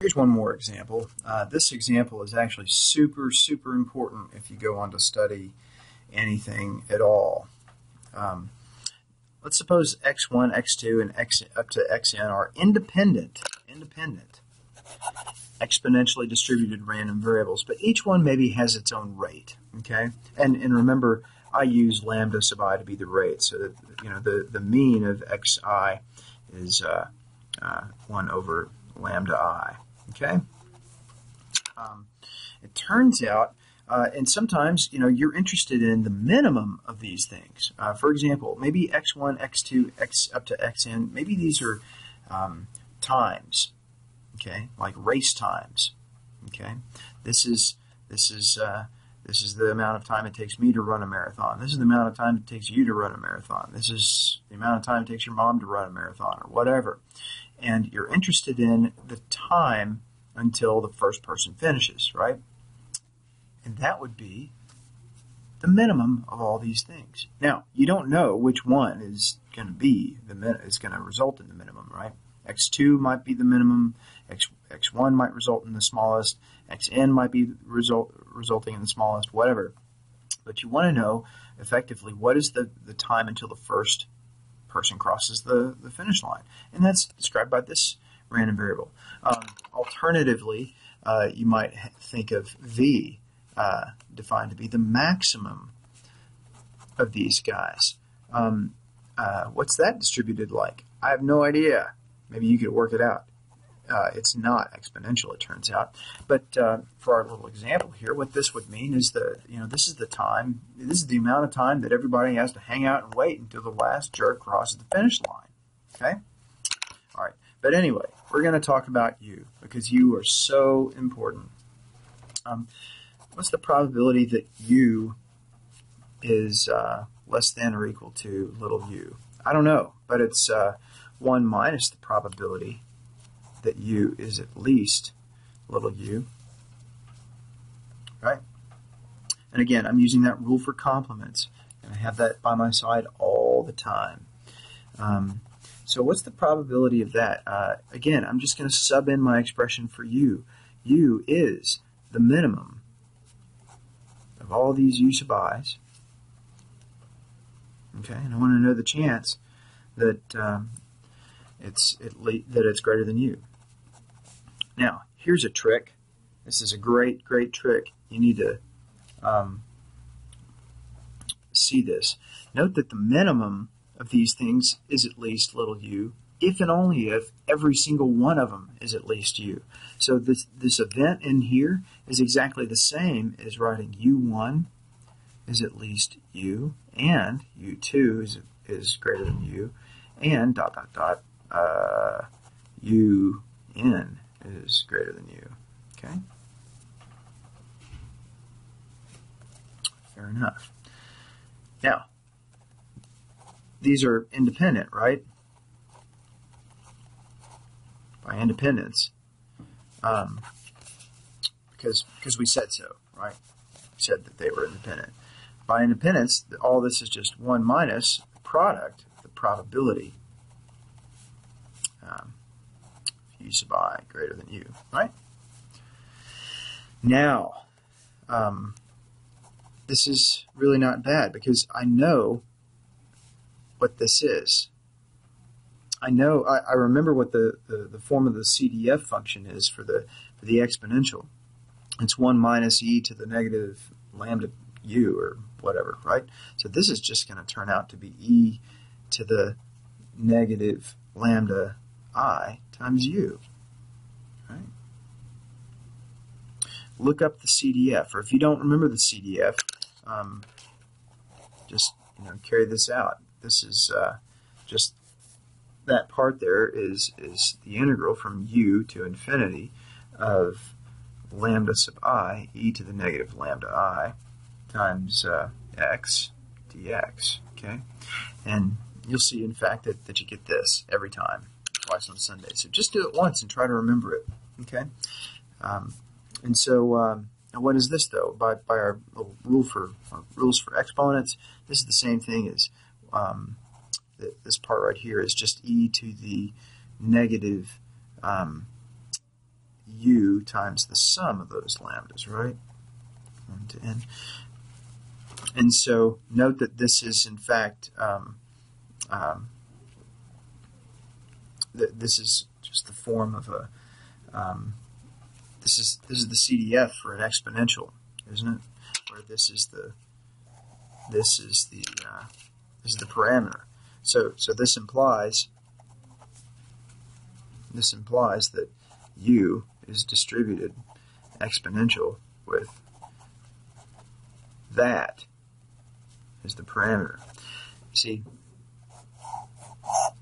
Here's one more example. This example is actually super, super important if you go on to study anything at all. Let's suppose x1, x2, and x up to xn are independent, exponentially distributed random variables, but each one maybe has its own rate. Okay, and remember, I use lambda sub I to be the rate, so that the mean of xi is 1 over lambda I. Okay. It turns out, and sometimes you're interested in the minimum of these things. For example, maybe x1, x2, x up to xn. Maybe these are times. Okay, like race times. Okay, this is the amount of time it takes me to run a marathon. This is the amount of time it takes you to run a marathon. This is the amount of time it takes your mom to run a marathon, or whatever. And you're interested in the time until the first person finishes, right? And that would be the minimum of all these things. Now, you don't know which one is going to be is going to result in the minimum, right? X2 might be the minimum, X1 might result in the smallest, Xn might be resulting in the smallest, whatever. But you want to know effectively what is the time until the first person crosses the finish line. And that's described by this random variable. Alternatively, you might think of V defined to be the maximum of these guys. What's that distributed like? I have no idea. Maybe you could work it out. It's not exponential, it turns out. But for our little example here, what this would mean is this is the time, this is the amount of time that everybody has to hang out and wait until the last jerk crosses the finish line. Okay? All right. But anyway, we're going to talk about U because U are so important. What's the probability that U is less than or equal to little u? I don't know, but it's 1 minus the probability that u is at least little u, right? And again, I'm using that rule for complements, and I have that by my side all the time. So what's the probability of that? Again, I'm just going to sub in my expression for u. U is the minimum of all these u sub i's. Okay, and I want to know the chance that it's greater than u. Now, here's a trick. This is a great, great trick. You need to see this. Note that the minimum of these things is at least little u, if and only if every single one of them is at least u. So this event in here is exactly the same as writing u1 is at least u, and u2 is greater than u, and ... un is greater than u. Okay? Fair enough. Now, these are independent, right? By independence, because we said so, right? We said that they were independent. By independence, all this is just 1 minus the product, the probability, u sub I greater than u, right? Now, this is really not bad because I know what this is. I remember what the form of the CDF function is for the exponential. It's 1 minus e to the negative lambda u or whatever, right? So this is just going to turn out to be e to the negative lambda I times u, right? Look up the CDF, or if you don't remember the CDF, just carry this out. This is just that part there is the integral from u to infinity of lambda sub I e to the negative lambda I times x dx, okay? And you'll see, in fact, that you get this every time, twice on Sunday. So just do it once and try to remember it, okay? And so what is this, though? By our little rules for exponents, this is the same thing as this part right here is just e to the negative u times the sum of those lambdas, right? 1 to n. And so note that this is, in fact, this is just the form of a, this is the CDF for an exponential, isn't it? Where this is the parameter. So this implies that u is distributed exponential with that is the parameter. See,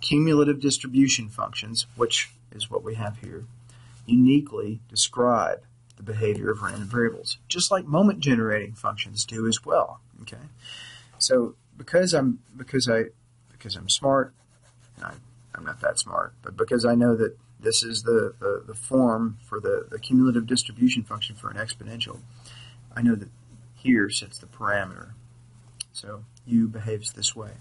cumulative distribution functions, which is what we have here, uniquely describe the behavior of random variables, just like moment generating functions do as well. Okay, so because I'm smart, and I'm not that smart, but because I know that this is the form for the cumulative distribution function for an exponential, I know that here sets the parameter. So u behaves this way.